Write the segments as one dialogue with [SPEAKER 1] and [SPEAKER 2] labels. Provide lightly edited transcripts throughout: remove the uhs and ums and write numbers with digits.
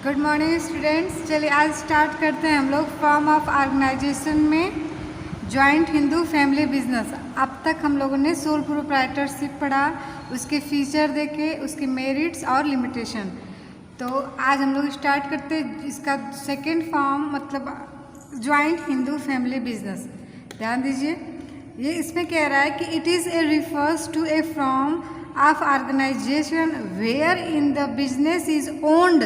[SPEAKER 1] Good morning students. चलिए आज start करते हैं हम लोग फॉर्म ऑफ ऑर्गेनाइजेशन में जॉइंट हिंदू फैमिली बिजनेस। अब तक हम लोगों ने सोल प्रोप्राइटरशिप पढ़ा, उसके फीचर देखे, उसके मेरिट्स और लिमिटेशन। तो आज हम लोग स्टार्ट करते हैं इसका सेकेंड फॉर्म, मतलब जॉइंट हिंदू फैमिली बिजनेस। ध्यान दीजिए, ये इसमें कह रहा है कि it is a refers to a form of organization wherein the business is owned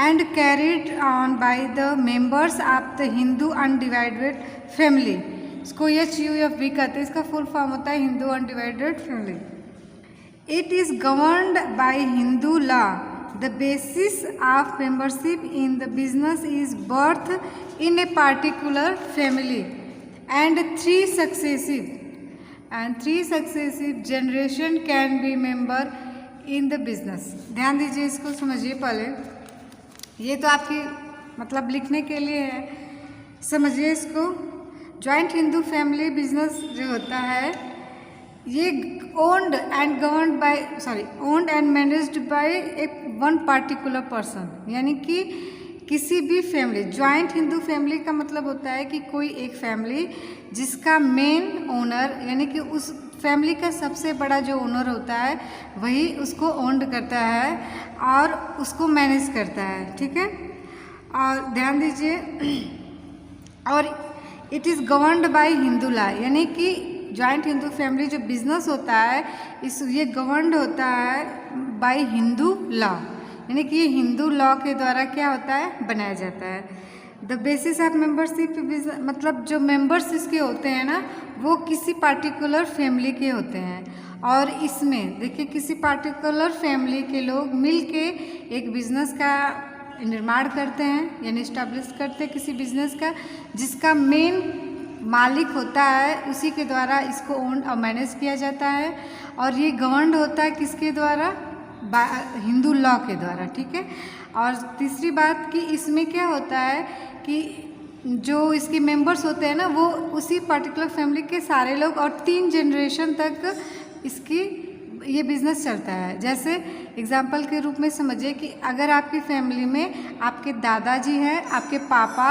[SPEAKER 1] and carried on by the members of the Hindu undivided family। इसको HUFB कहते हैं, इसका फुल फॉर्म होता है Hindu undivided family. It is governed bye Hindu law. The basis of membership in the business is birth in a particular family and three successive generation can be member in the business. ध्यान दीजिए, इसको समझिए पहले। ये तो आपकी मतलब लिखने के लिए है, समझिए इसको। जॉइंट हिंदू फैमिली बिजनेस जो होता है ये owned and managed by A one particular person, यानी कि किसी भी फैमिली। जॉइंट हिंदू फैमिली का मतलब होता है कि कोई एक फैमिली जिसका मेन ओनर, यानी कि उस फैमिली का सबसे बड़ा जो ओनर होता है वही उसको ओन्ड करता है और उसको मैनेज करता है, ठीक है। और ध्यान दीजिए, और it is governed bye Hindu law, यानी कि जॉइंट हिंदू फैमिली जो बिजनेस होता है ये गवर्नड होता है बाय हिंदू लॉ, यानी कि ये हिंदू लॉ के द्वारा क्या होता है, बनाया जाता है। द बेसिस ऑफ मेंबरशिप, मतलब जो मेंबर्स इसके होते हैं ना वो किसी पार्टिकुलर फैमिली के होते हैं। और इसमें देखिए किसी पार्टिकुलर फैमिली के लोग मिलके एक बिजनेस का निर्माण करते हैं, यानी इस्टेब्लिश करते हैं किसी बिजनेस का, जिसका मेन मालिक होता है उसी के द्वारा इसको ओन और मैनेज किया जाता है। और ये गवर्नड होता है किसके द्वारा, हिंदू लॉ के द्वारा, ठीक है। और तीसरी बात कि इसमें क्या होता है कि जो इसके मेंबर्स होते हैं ना वो उसी पर्टिकुलर फैमिली के सारे लोग, और 3 जनरेशन तक इसकी ये बिज़नेस चलता है। जैसे एग्जाम्पल के रूप में समझिए कि अगर आपकी फैमिली में आपके दादाजी हैं, आपके पापा,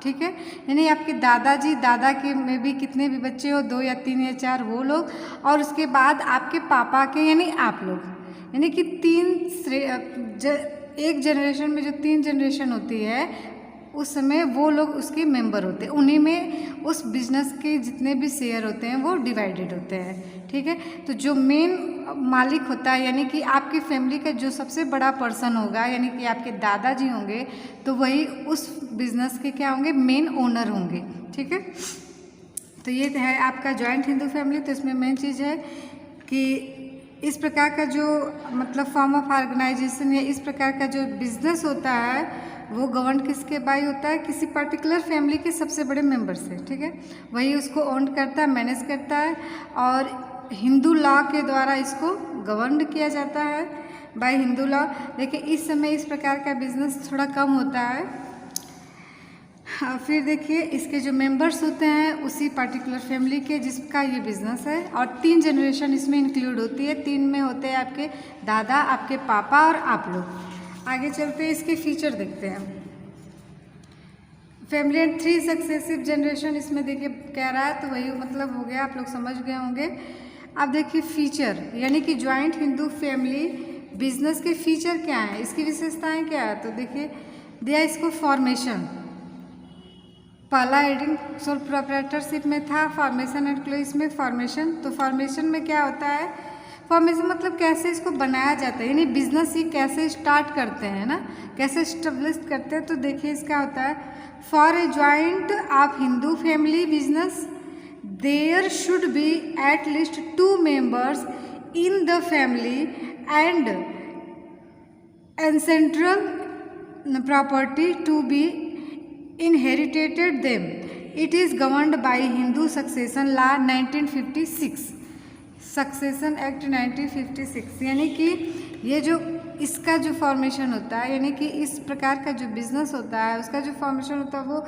[SPEAKER 1] ठीक है, यानी आपके दादाजी, दादा के में भी कितने भी बच्चे हो, 2 या 3 या 4 वो लोग, और उसके बाद आपके पापा के यानी आप लोग, यानी कि एक जनरेशन में जो 3 जनरेशन होती है उस समय वो लोग उसके मेंबर होते हैं, उन्हीं में उस बिजनेस के जितने भी शेयर होते हैं वो डिवाइडेड होते हैं, ठीक है। तो जो मेन मालिक होता है, यानी कि आपकी फैमिली का जो सबसे बड़ा पर्सन होगा, यानी कि आपके दादाजी होंगे, तो वही उस बिजनेस के क्या होंगे, मेन ओनर होंगे, ठीक है। तो ये है आपका जॉइंट हिंदू फैमिली। तो इसमें मेन चीज़ है कि इस प्रकार का जो मतलब फॉर्म ऑफ ऑर्गेनाइजेशन या इस प्रकार का जो बिजनेस होता है वो गवर्न किसके बाय होता है, किसी पर्टिकुलर फैमिली के सबसे बड़े मेंबर से, ठीक है। वही उसको ओन करता है, मैनेज करता है, और हिंदू लॉ के द्वारा इसको गवर्न किया जाता है बाय हिंदू लॉ। देखिए इस समय इस प्रकार का बिजनेस थोड़ा कम होता है। फिर देखिए इसके जो मेंबर्स होते हैं उसी पर्टिकुलर फैमिली के जिसका ये बिजनेस है, और 3 जनरेशन इसमें इंक्लूड होती है। 3 में होते हैं आपके दादा, आपके पापा और आप लोग। आगे चलते हैं, इसके फीचर देखते हैं। फैमिली एंड 3 सक्सेसिव जनरेशन इसमें देखिए कह रहा है, तो वही मतलब हो गया, आप लोग समझ गए होंगे। अब देखिए फीचर, यानी कि जॉइंट हिंदू फैमिली बिजनेस के फीचर क्या हैं, इसकी विशेषताएं क्या है। तो देखिए दिया इसको फॉर्मेशन, पहला हेडिंग सोल प्रोप्राइटरशिप में था फॉर्मेशन एंड क्लोज, इसमें फॉर्मेशन। तो फॉर्मेशन में क्या होता है, फॉर्मेशन मतलब कैसे इसको बनाया जाता है, यानी बिजनेस ही कैसे स्टार्ट करते हैं ना, कैसे स्टेब्लिश करते हैं। तो देखिए इसका होता है, for a joint of Hindu family business there should be at least 2 members in the family and ancestral property to be inherited them. It is governed by Hindu Succession Law 1956, succession act 1956। यानी कि ये जो इसका जो formation होता है, यानी कि इस प्रकार का जो बिजनेस होता है उसका जो फॉर्मेशन होता है वो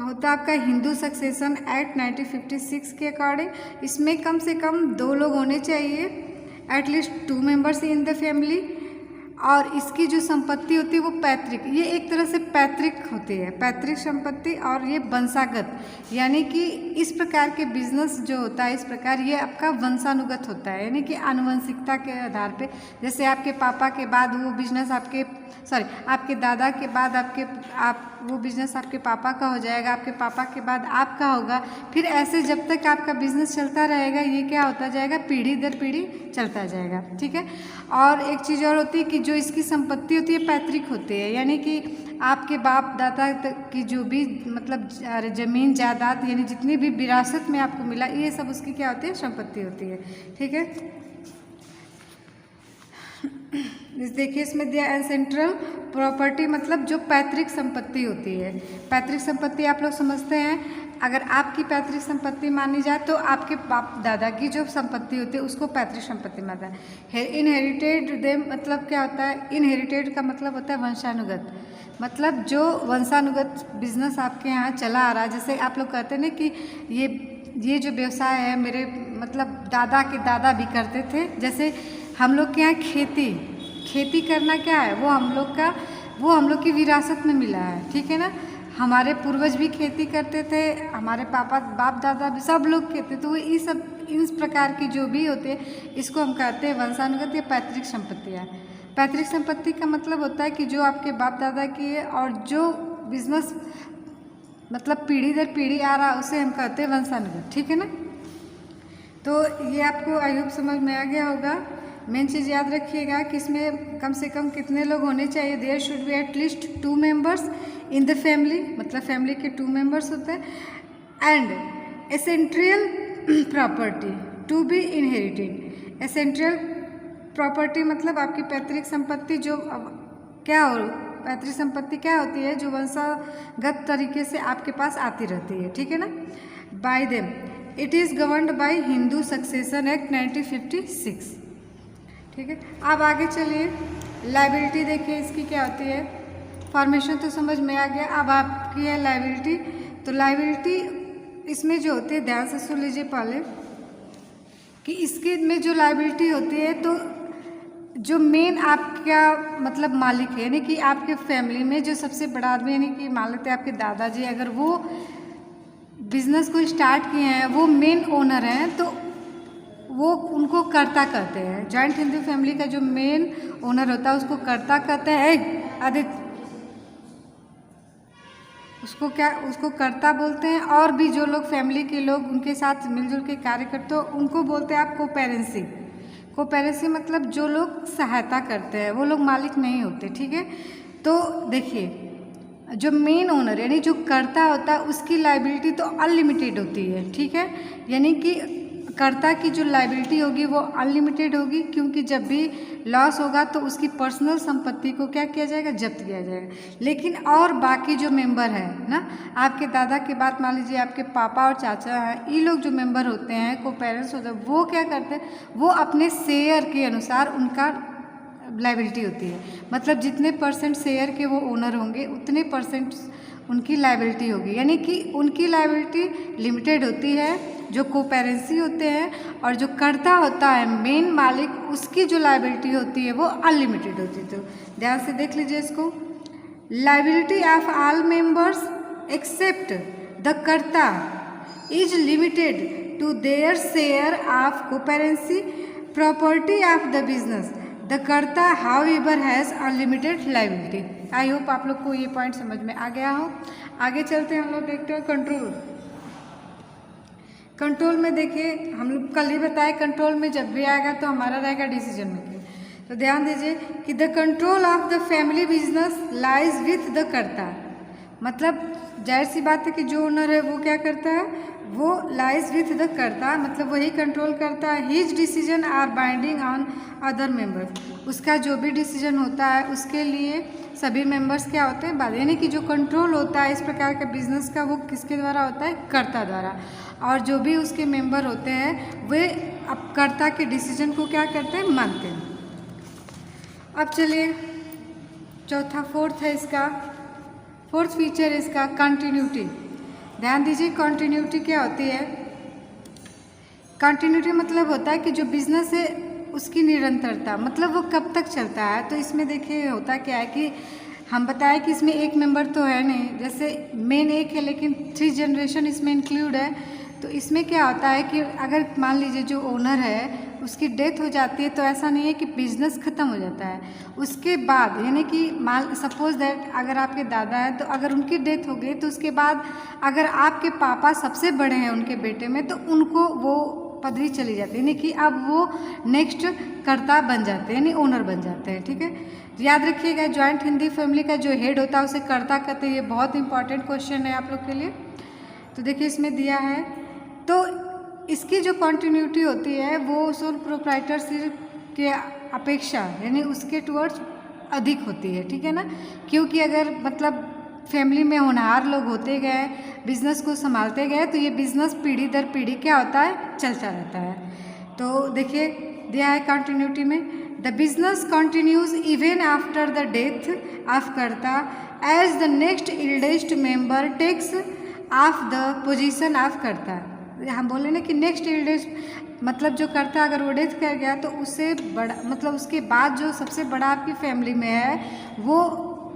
[SPEAKER 1] होता है आपका हिंदू सक्सेशन एक्ट 1956 के अकॉर्डिंग। इसमें कम से कम 2 लोग होने चाहिए, at least 2 members in the family, और इसकी जो संपत्ति होती है वो पैतृक, ये एक तरह से पैतृक होती है, पैतृक संपत्ति, और ये वंशागत, यानी कि इस प्रकार के बिजनेस जो होता है इस प्रकार ये आपका वंशानुगत होता है, यानी कि आनुवंशिकता के आधार पे। जैसे आपके पापा के बाद वो बिजनेस आपके दादा के बाद वो बिजनेस आपके पापा का हो जाएगा, आपके पापा के बाद आपका होगा, फिर ऐसे जब तक आपका बिजनेस चलता रहेगा ये क्या होता जाएगा, पीढ़ी दर पीढ़ी चलता जाएगा। ठीक है। और एक चीज़ और होती है कि जो इसकी संपत्ति होती है पैतृक होती है, यानी कि आपके बाप दादा की जो भी मतलब ज़मीन जायदाद यानी जितनी भी विरासत में आपको मिला ये सब उसकी क्या होती है, संपत्ति होती है। ठीक है। देखिए इसमें दिया एंसेंट्रल प्रॉपर्टी मतलब जो पैतृक संपत्ति होती है। पैतृक संपत्ति आप लोग समझते हैं, अगर आपकी पैतृक संपत्ति मानी जाए तो आपके बाप दादा की जो संपत्ति होती है उसको पैतृक संपत्ति मानता है। इनहेरिटेड देम मतलब क्या होता है, इनहेरिटेड का मतलब होता है वंशानुगत, मतलब जो वंशानुगत बिजनेस आपके यहाँ चला आ रहा है। जैसे आप लोग कहते हैं ना कि ये जो व्यवसाय है मेरे मतलब दादा के दादा भी करते थे। जैसे हम लोग के यहाँ खेती करना क्या है, वो हम लोग की विरासत में मिला है। ठीक है ना। हमारे पूर्वज भी खेती करते थे, हमारे बाप दादा भी, सब लोग कहते, तो ये सब इस प्रकार की जो भी होते हैं इसको हम कहते हैं वंशानुगत या पैतृक संपत्तियाँ। पैतृक संपत्ति का मतलब होता है कि जो आपके बाप दादा की है और जो बिजनेस मतलब पीढ़ी दर पीढ़ी आ रहा है उसे हम कहते हैं वंशानुगत। ठीक है ना। तो ये आपको आई होप समझ में आ गया होगा। मेन चीज़ याद रखिएगा कि इसमें कम से कम कितने लोग होने चाहिए, there should be at least 2 members in the family, मतलब फैमिली के 2 मेंबर्स होते हैं। And ancestral property to be inherited. Ancestral property मतलब आपकी पैतृक संपत्ति जो पैतृक संपत्ति क्या होती है, जो वंशागत तरीके से आपके पास आती रहती है। ठीक है ना। Bye them it is governed bye Hindu succession act 1956। ठीक है। अब आगे चलिए, लायबिलिटी देखिए इसकी क्या होती है। फॉर्मेशन तो समझ में आ गया, अब आपकी है लायबिलिटी। तो लायबिलिटी इसमें जो होती है, ध्यान से सुन लीजिए पहले कि इसके में जो लायबिलिटी होती है तो जो मेन आपका मतलब मालिक है, यानी कि आपके फैमिली में जो सबसे बड़ा आदमी यानी कि मान लेते हैं आपके दादाजी, अगर वो बिजनेस को स्टार्ट किए हैं, वो मेन ओनर हैं, तो वो उनको कर्ता कहते हैं। जॉइंट हिंदू फैमिली का जो मेन ओनर होता है उसको कर्ता कहते हैं। आदित्य उसको कर्ता बोलते हैं। और भी जो लोग फैमिली के लोग उनके साथ मिलजुल के कार्य करते हो उनको बोलते हैं आप कोपेरेंसी। कोपेरेंसी मतलब जो लोग सहायता करते हैं, वो लोग मालिक नहीं होते। ठीक है। तो देखिए जो मेन ओनर यानी जो कर्ता होता है उसकी लायबिलिटी तो अनलिमिटेड होती है। ठीक है। यानी कि कर्ता की जो लायबिलिटी होगी वो अनलिमिटेड होगी, क्योंकि जब भी लॉस होगा तो उसकी पर्सनल संपत्ति को क्या किया जाएगा, जब्त किया जाएगा। लेकिन और बाकी जो मेंबर है ना, आपके दादा के बाद मान लीजिए आपके पापा और चाचा हैं, ये लोग जो मेंबर होते हैं, को पेरेंट्स होते हैं, वो क्या करते हैं, वो अपने शेयर के अनुसार उनका लायबिलिटी होती है। मतलब जितने % शेयर के वो ओनर होंगे उतने % उनकी लायबिलिटी होगी, यानी कि उनकी लायबिलिटी लिमिटेड होती है जो कोपेरेंसी होते हैं, और जो कर्ता होता है मेन मालिक उसकी जो लायबिलिटी होती है वो अनलिमिटेड होती है। तो ध्यान से देख लीजिए इसको, liability of all members except the karta is limited to their share of coparcenary property of the business. The karta however has unlimited liability. I hope आप लोग को ये पॉइंट समझ में आ गया हो। आगे चलते हैं, हम लोग देखते हैं कंट्रोल। कंट्रोल में देखिए हम लोग कल ही बताए, कंट्रोल में जब भी आएगा तो हमारा रहेगा डिसीजन मेकिंग। तो ध्यान दीजिए कि the control of the family business lies with the कर्ता। मतलब जाहिर सी बात है कि जो ओनर है वो क्या करता है, वो लाइज विथ द कर्ता, मतलब वही कंट्रोल करता है। His decision are binding on other members. उसका जो भी डिसीजन होता है उसके लिए सभी मेंबर्स क्या होते हैं, यानी कि जो कंट्रोल होता है इस प्रकार का बिजनेस का वो किसके द्वारा होता है, कर्ता द्वारा। और जो भी उसके मेंबर होते हैं वे अब कर्ता के डिसीजन को क्या करते हैं, मानते हैं। अब चलिए चौथा फोर्थ है इसका, फोर्थ फीचर इसका कंटिन्यूटी। ध्यान दीजिए कंटिन्यूटी क्या होती है। कंटिन्यूटी मतलब होता है कि जो बिजनेस है उसकी निरंतरता, मतलब वो कब तक चलता है। तो इसमें देखिए होता क्या है कि हम बताएं कि इसमें एक मेंबर तो है नहीं, जैसे मेन एक है लेकिन 3 जनरेशन इसमें इंक्लूड है। तो इसमें क्या होता है कि अगर मान लीजिए जो ओनर है उसकी डेथ हो जाती है तो ऐसा नहीं है कि बिजनेस ख़त्म हो जाता है। उसके बाद यानी कि मान सपोज दैट अगर आपके दादा हैं तो अगर उनकी डेथ हो गई तो उसके बाद अगर आपके पापा सबसे बड़े हैं उनके बेटे में तो उनको वो पदवी चली जाती है, यानी कि अब वो नेक्स्ट कर्ता बन जाते हैं, यानी ओनर बन जाते हैं। ठीक है, याद रखिएगा जॉइंट हिंदू फैमिली का जो हेड होता है उसे कर्ता कहते हैं। ये बहुत इंपॉर्टेंट क्वेश्चन है आप लोग के लिए। तो देखिए इसमें दिया है, तो इसकी जो कंटिन्यूटी होती है वो सोल प्रोप्राइटरशिप के अपेक्षा यानी उसके टुवर्ड्स अधिक होती है। ठीक है ना, क्योंकि अगर मतलब फैमिली में होनहार लोग होते गए, बिजनेस को संभालते गए तो ये बिजनेस पीढ़ी दर पीढ़ी क्या होता है, चलता रहता है। तो देखिए दिया है कंटिन्यूटी में, the business continues even after the death of karta as the next eldest member takes of the position of karta. हम बोले ना कि नेक्स्ट एल्डेस्ट मतलब जो कर्ता अगर वो डेथ कर गया तो उससे बड़ा मतलब उसके बाद जो सबसे बड़ा आपकी फैमिली में है वो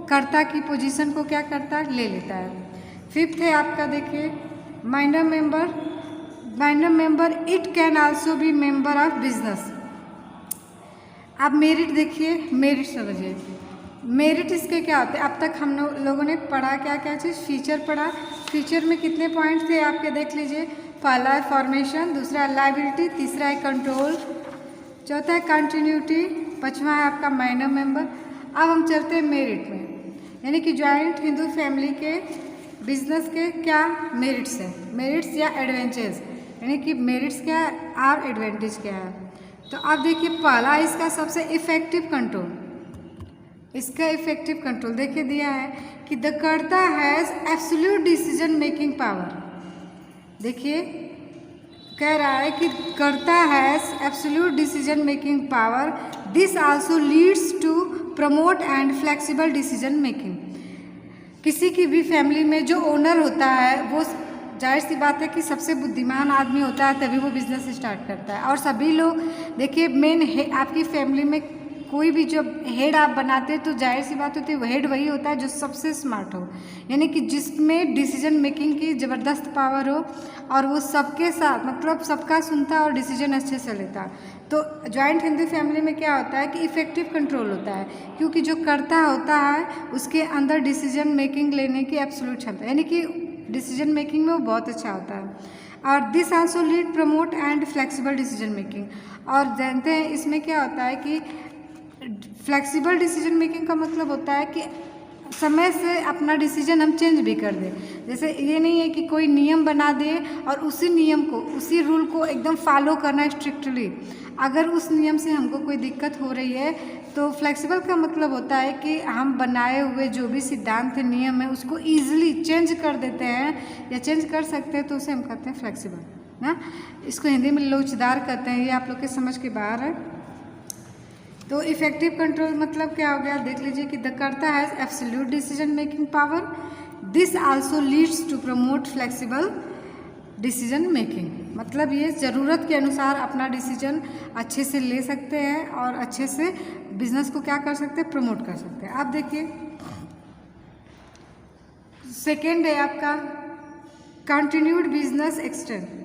[SPEAKER 1] कर्ता की पोजीशन को क्या करता है, ले लेता है। 5th है आपका देखिए minor member it can also be member of business. अब मेरिट देखिए, मेरिट समझिए, मेरिट इसके क्या होते हैं। अब तक हम लोगों ने पढ़ा क्या क्या चीज़, फीचर पढ़ा। फीचर में कितने पॉइंट थे आपके देख लीजिए, पहला है फॉर्मेशन, दूसरा है लाइबिलिटी, तीसरा है कंट्रोल, चौथा है कंटिन्यूटी, पांचवा है आपका माइनर मेंबर। अब हम चलते हैं मेरिट में, यानी कि जॉइंट हिंदू फैमिली के बिजनेस के क्या मेरिट्स हैं, मेरिट्स या एडवांटेज, यानी कि मेरिट्स क्या है और एडवांटेज क्या है। तो अब देखिए पहला इसका सबसे इफेक्टिव कंट्रोल, इसका इफेक्टिव कंट्रोल देखिए दिया है कि the karta has absolute decision making power. देखिए कह रहा है कि karta has absolute decision making power, this also leads to promote and flexible decision making. किसी की भी फैमिली में जो ओनर होता है वो जाहिर सी बात है कि सबसे बुद्धिमान आदमी होता है, तभी वो बिज़नेस स्टार्ट करता है। और सभी लोग देखिए मेन आपकी फैमिली में कोई भी जो हेड आप बनाते हैं तो जाहिर सी बात होती है हेड वही होता है जो सबसे स्मार्ट हो, यानी कि जिसमें डिसीजन मेकिंग की ज़बरदस्त पावर हो और वो सबके साथ मतलब सबका सुनता और डिसीजन अच्छे से लेता। तो जॉइंट हिंदू फैमिली में क्या होता है कि इफ़ेक्टिव कंट्रोल होता है, क्योंकि जो कर्ता होता है उसके अंदर डिसीजन मेकिंग लेने की एब्सोल्यूट क्षमता, यानी कि डिसीजन मेकिंग में वो बहुत अच्छा होता है। और this also lead promote and flexible decision making. और जानते हैं इसमें क्या होता है कि फ्लेक्सिबल डिसीजन मेकिंग का मतलब होता है कि समय से अपना डिसीजन हम चेंज भी कर दें। जैसे ये नहीं है कि कोई नियम बना दे और उसी नियम को उसी रूल को एकदम फॉलो करना स्ट्रिक्टली। अगर उस नियम से हमको कोई दिक्कत हो रही है तो फ्लेक्सिबल का मतलब होता है कि हम बनाए हुए जो भी सिद्धांत है नियम है उसको ईजिली चेंज कर देते हैं या चेंज कर सकते हैं, तो उसे हम कहते हैं फ्लेक्सिबल ना। इसको हिंदी में लोचदार कहते हैं, ये आप लोग के समझ के बाहर है। तो इफेक्टिव कंट्रोल मतलब क्या हो गया, देख लीजिए कि the karta has absolute decision making power, this also leads to promote flexible decision making. मतलब ये ज़रूरत के अनुसार अपना डिसीजन अच्छे से ले सकते हैं और अच्छे से बिजनेस को क्या कर सकते हैं, प्रमोट कर सकते हैं। आप देखिए सेकेंड है आपका कंटिन्यूड बिजनेस एक्सटेंट।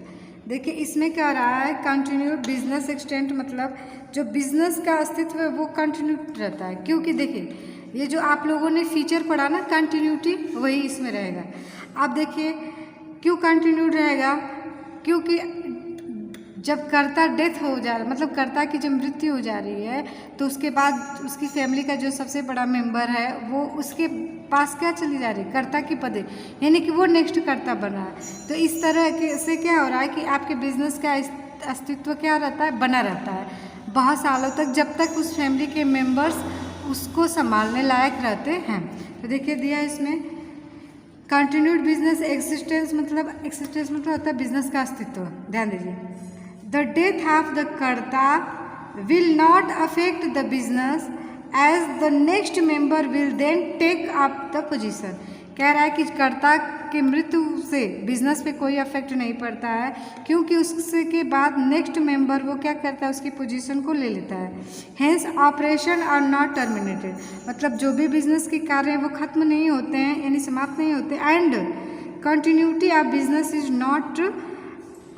[SPEAKER 1] देखिए इसमें क्या रहा है, कंटिन्यूड बिजनेस एक्सटेंट मतलब जो बिजनेस का अस्तित्व है वो कंटिन्यूड रहता है। क्योंकि देखिए ये जो आप लोगों ने फीचर पढ़ा ना कंटिन्यूटी, वही इसमें रहेगा। आप देखिए क्यों कंटिन्यूड रहेगा, क्योंकि जब कर्ता डेथ हो जा रहा मतलब कर्ता की जब मृत्यु हो जा रही है तो उसके बाद उसकी फैमिली का जो सबसे बड़ा मेंबर है वो उसके पास क्या चली जा रही है, कर्ता की पदवी, यानी कि वो नेक्स्ट कर्ता बना है। तो इस तरह के से क्या हो रहा है कि आपके बिजनेस का अस्तित्व क्या रहता है, बना रहता है बहुत सालों तक, जब तक उस फैमिली के मेंबर्स उसको संभालने लायक रहते हैं। तो देखिए दिया इसमें कंटिन्यूड बिजनेस एक्सिस्टेंस मतलब होता है बिजनेस का अस्तित्व। ध्यान दीजिए, the death of the karta will not affect the business as the next member will then take up the position. कह रहा है कि कर्ता की मृत्यु से बिजनेस पे कोई इफेक्ट नहीं पड़ता है, क्योंकि उसके के बाद नेक्स्ट मेंबर वो क्या करता है, उसकी पोजीशन को ले लेता है। Hence operation are not terminated, मतलब जो भी बिजनेस के कार्य हैं वो खत्म नहीं होते हैं, यानी समाप्त नहीं होते। And continuity of business is not,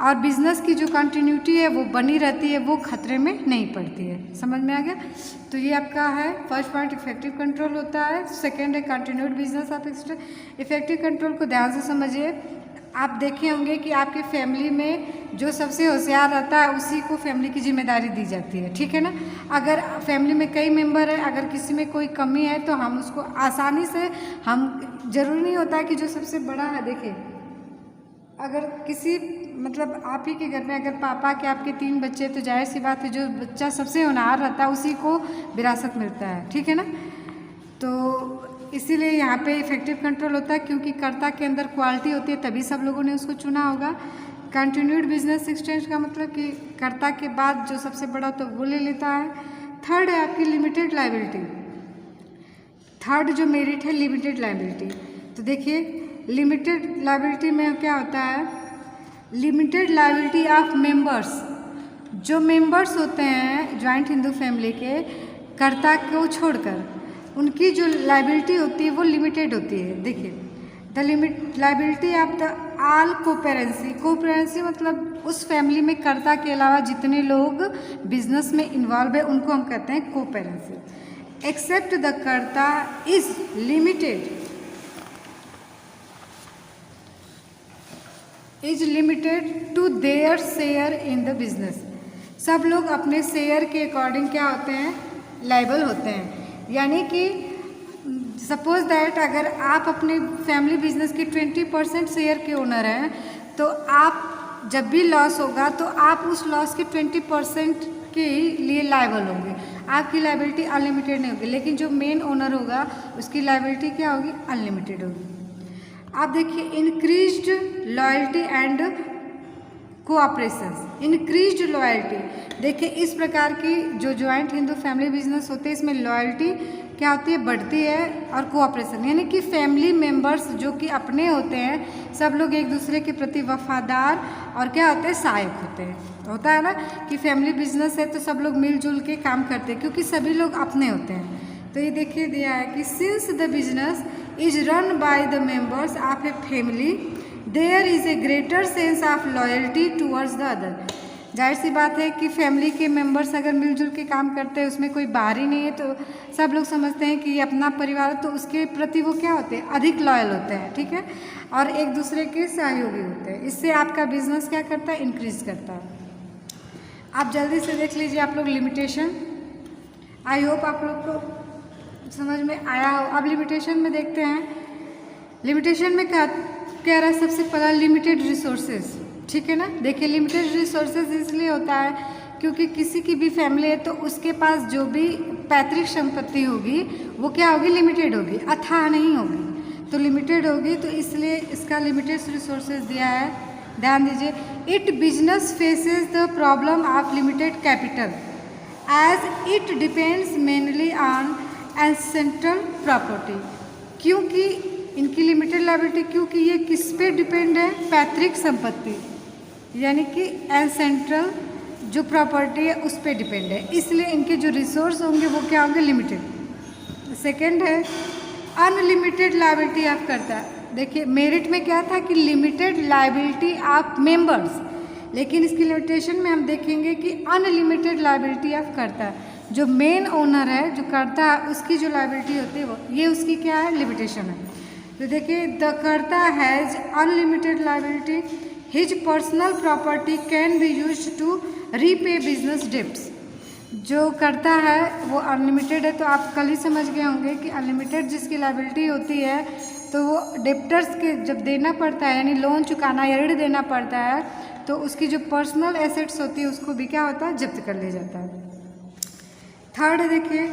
[SPEAKER 1] और बिजनेस की जो कंटिन्यूटी है वो बनी रहती है, वो खतरे में नहीं पड़ती है। समझ में आ गया? तो ये आपका है फर्स्ट पॉइंट, इफेक्टिव कंट्रोल होता है। सेकंड है continued business of effective control को ध्यान से समझिए। आप देखे होंगे कि आपके फैमिली में जो सबसे होशियार रहता है उसी को फैमिली की जिम्मेदारी दी जाती है, ठीक है ना। अगर फैमिली में कई मेंबर है, अगर किसी में कोई कमी है तो हम उसको आसानी से, हम जरूरी नहीं होता है कि जो सबसे बड़ा है, देखिए अगर किसी मतलब आप ही के घर में अगर पापा के आपके 3 बच्चे, तो जाहिर सी बात है जो बच्चा सबसे होनहार रहता है उसी को विरासत मिलता है, ठीक है ना। तो इसीलिए यहाँ पे इफेक्टिव कंट्रोल होता है, क्योंकि कर्ता के अंदर क्वालिटी होती है, तभी सब लोगों ने उसको चुना होगा। कंटिन्यूड बिजनेस एक्सटेंस का मतलब कि कर्ता के बाद जो सबसे बड़ा होता है वो ले लेता है। थर्ड है आपकी लिमिटेड लायबिलिटी। थर्ड जो मेरिट है लिमिटेड लायबिलिटी। तो देखिए लिमिटेड लायबिलिटी में क्या होता है, लिमिटेड लायबिलिटी ऑफ मेंबर्स, जो मेंबर्स होते हैं जॉइंट हिंदू फैमिली के, कर्ता को छोड़कर उनकी जो लायबिलिटी होती है वो लिमिटेड होती है। देखिए the limit liability of the all coparcenary, coparcenary मतलब उस फैमिली में कर्ता के अलावा जितने लोग बिजनेस में इन्वॉल्व है उनको हम कहते हैं coparcenary. Except the karta is limited, is limited to their share in the business. सब लोग अपने शेयर के अकॉर्डिंग क्या होते हैं, लायबल होते हैं। यानी कि सपोज दैट अगर आप अपने फैमिली बिजनेस के 20% शेयर के ओनर हैं, तो आप जब भी लॉस होगा तो आप उस लॉस के 20% के लिए लायबल होंगे, आपकी लायबिलिटी अनलिमिटेड नहीं होगी। लेकिन जो मेन ओनर होगा उसकी लायबिलिटी क्या होगी, अनलिमिटेड होगी। आप देखिए increased loyalty and cooperation. Increased loyalty, देखिए इस प्रकार की जो ज्वाइंट हिंदू फैमिली बिजनेस होते हैं इसमें लॉयल्टी क्या होती है, बढ़ती है, और कोऑपरेशन यानी कि फैमिली मेंबर्स जो कि अपने होते हैं सब लोग एक दूसरे के प्रति वफादार और क्या होते हैं, सहायक होते हैं। होता है ना कि फैमिली बिजनेस है तो सब लोग मिलजुल के काम करते हैं क्योंकि सभी लोग अपने होते हैं। तो ये देखिए दिया है कि since the business is run by the members of a family there is a greater sense of loyalty towards the other. जाहिर सी बात है कि फैमिली के मेंबर्स अगर मिलजुल के काम करते हैं, उसमें कोई बाहरी नहीं है, तो सब लोग समझते हैं कि ये अपना परिवार है, तो उसके प्रति वो क्या होते हैं, अधिक लॉयल होते हैं, ठीक है, और एक दूसरे के सहयोगी होते हैं। इससे आपका बिजनेस क्या करता है, इंक्रीज करता है। आप जल्दी से देख लीजिए आप लोग लिमिटेशन। आई होप आप लोग को समझ में आया हो। अब लिमिटेशन में देखते हैं। लिमिटेशन में क्या कह रहा है, सबसे पहला लिमिटेड रिसोर्सेज, ठीक है ना। देखिए लिमिटेड रिसोर्सेज इसलिए होता है क्योंकि किसी की भी फैमिली है तो उसके पास जो भी पैतृक संपत्ति होगी वो क्या होगी, लिमिटेड होगी, अथाह नहीं होगी, तो लिमिटेड होगी, तो इसलिए इसका लिमिटेड रिसोर्सेज दिया है। ध्यान दीजिए, it business faces the problem of limited capital as it depends mainly on essential property. क्योंकि इनकी लिमिटेड लायबिलिटी, क्योंकि ये किस पे डिपेंड है, पैतृक संपत्ति यानी कि एसेंशियल जो प्रॉपर्टी है उस पे डिपेंड है, इसलिए इनके जो रिसोर्स होंगे वो क्या होंगे, लिमिटेड। सेकंड है अनलिमिटेड लायबिलिटी ऑफ कर्ता। देखिए मेरिट में क्या था कि लिमिटेड लायबिलिटी ऑफ मेंबर्स, लेकिन इसकी लिमिटेशन में हम देखेंगे कि अनलिमिटेड लायबिलिटी ऑफ कर्ता। जो मेन ओनर है, जो कर्ता है, उसकी जो लायबिलिटी होती है वो, ये उसकी क्या है, लिमिटेशन है। तो देखिए the karta has unlimited liability, his personal property can be used to repay business debts. जो करता है वो अनलिमिटेड है, तो आप कल ही समझ गए होंगे कि अनलिमिटेड जिसकी लायबिलिटी होती है तो वो डेप्टर्स के जब देना पड़ता है, यानी लोन चुकाना या ऋण देना पड़ता है, तो उसकी जो पर्सनल एसेट्स होती है उसको भी क्या होता है, जब्त कर लिया जाता है। थर्ड देखिए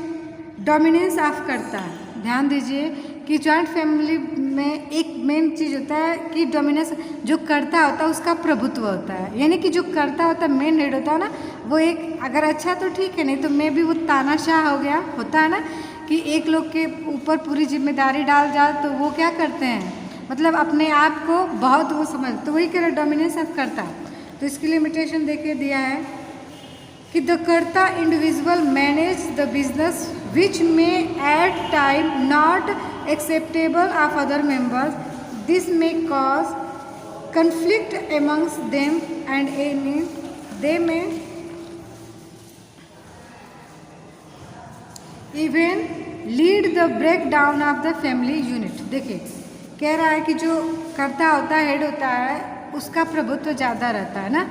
[SPEAKER 1] डोमिनेंस ऑफ कर्ता। ध्यान दीजिए कि जॉइंट फैमिली में एक मेन चीज़ होता है कि डोमिनेंस, जो कर्ता होता है उसका प्रभुत्व होता है, यानी कि जो कर्ता होता है, मेन हेड होता है ना, वो एक अगर अच्छा तो ठीक है, नहीं तो मैं भी वो तानाशाह हो गया, होता है ना कि एक लोग के ऊपर पूरी जिम्मेदारी डाल जाए तो वो क्या करते हैं, मतलब अपने आप को बहुत वो समझ, तो वही कह रहे डोमिनेंस ऑफ कर्ता। तो इसकी लिमिटेशन देखिए दिया है कि the karta individual manage the business which may at time not acceptable of other members, this may cause conflict amongst them and they may even lead the breakdown of the family unit। देखिए कह रहा है कि जो कर्ता होता है, head होता है, उसका प्रभुत्व ज़्यादा रहता है ना।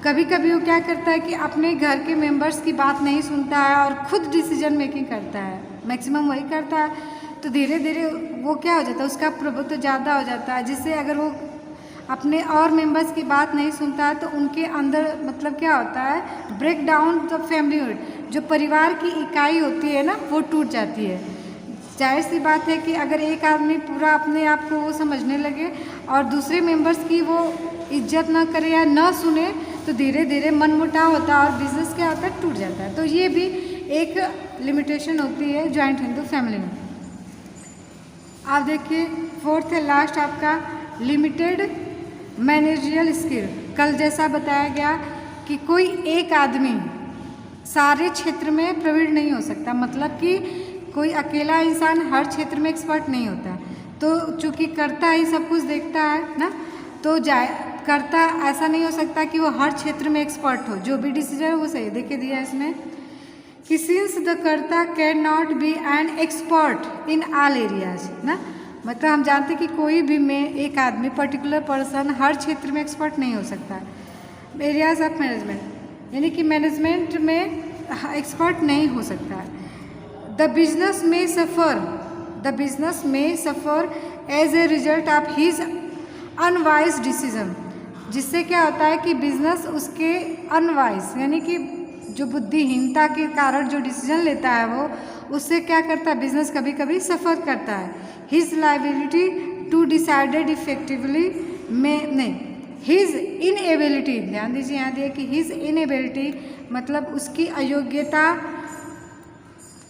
[SPEAKER 1] कभी कभी वो क्या करता है कि अपने घर के मेंबर्स की बात नहीं सुनता है और खुद डिसीजन मेकिंग करता है, मैक्सिमम वही करता है। तो धीरे धीरे वो क्या हो जाता है, उसका प्रभुत्व ज़्यादा हो जाता है, जिससे अगर वो अपने और मेंबर्स की बात नहीं सुनता है तो उनके अंदर मतलब क्या होता है, break down the family unit, जो परिवार की इकाई होती है ना वो टूट जाती है। जाहिर सी बात है कि अगर एक आदमी पूरा अपने आप को वो समझने लगे और दूसरे मेंबर्स की वो इज्जत ना करे या ना सुने तो धीरे धीरे मनमुटाव होता है और बिजनेस क्या होता है, टूट जाता है। तो ये भी एक लिमिटेशन होती है जॉइंट हिंदू फैमिली में। आप देखिए फोर्थ है लास्ट आपका लिमिटेड मैनेजरियल स्किल। कल जैसा बताया गया कि कोई एक आदमी सारे क्षेत्र में प्रवीण नहीं हो सकता, मतलब कि कोई अकेला इंसान हर क्षेत्र में एक्सपर्ट नहीं होता। तो चूँकि कर्ता ही सब कुछ देखता है ना, तो कर्ता ऐसा नहीं हो सकता कि वो हर क्षेत्र में एक्सपर्ट हो, जो भी डिसीजन है वो सही। देखिए दिया इसमें कि सिंस द कर्ता can not be an expert in all areas ना, मतलब हम जानते हैं कि कोई भी में एक आदमी पर्टिकुलर पर्सन हर क्षेत्र में एक्सपर्ट नहीं हो सकता। एरियाज ऑफ मैनेजमेंट, यानी कि मैनेजमेंट में एक्सपर्ट नहीं हो सकता। द बिजनेस में suffer as a result of his unwise decision, जिससे क्या होता है कि बिजनेस उसके अनवाइज यानी कि जो बुद्धिहीनता के कारण जो डिसीजन लेता है वो उससे क्या करता है, बिजनेस कभी कभी सफ़र करता है। His liability to decided effectively में नहीं, हिज इनएबिलिटी, ध्यान दीजिए यहाँ दिया कि हिज इनएबिलिटी मतलब उसकी अयोग्यता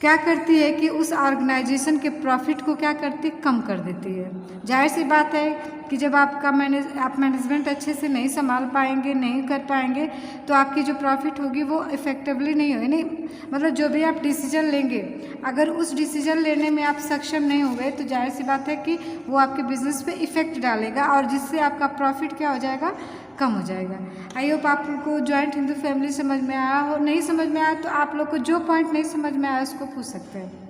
[SPEAKER 1] क्या करती है कि उस ऑर्गेनाइजेशन के प्रॉफिट को क्या करती है, कम कर देती है। जाहिर सी बात है कि जब आप मैनेजमेंट अच्छे से नहीं संभाल पाएंगे, नहीं कर पाएंगे, तो आपकी जो प्रॉफिट होगी वो इफेक्टिवली नहीं होगी। नहीं मतलब जो भी आप डिसीजन लेंगे, अगर उस डिसीजन लेने में आप सक्षम नहीं हो गए तो जाहिर सी बात है कि वो आपके बिजनेस पे इफेक्ट डालेगा और जिससे आपका प्रॉफिट क्या हो जाएगा, कम हो जाएगा। आई होप आप लोग को जॉइंट हिंदू फैमिली समझ में आया हो। नहीं समझ में आया तो आप लोग को जो पॉइंट नहीं समझ में आया उसको पूछ सकते हैं।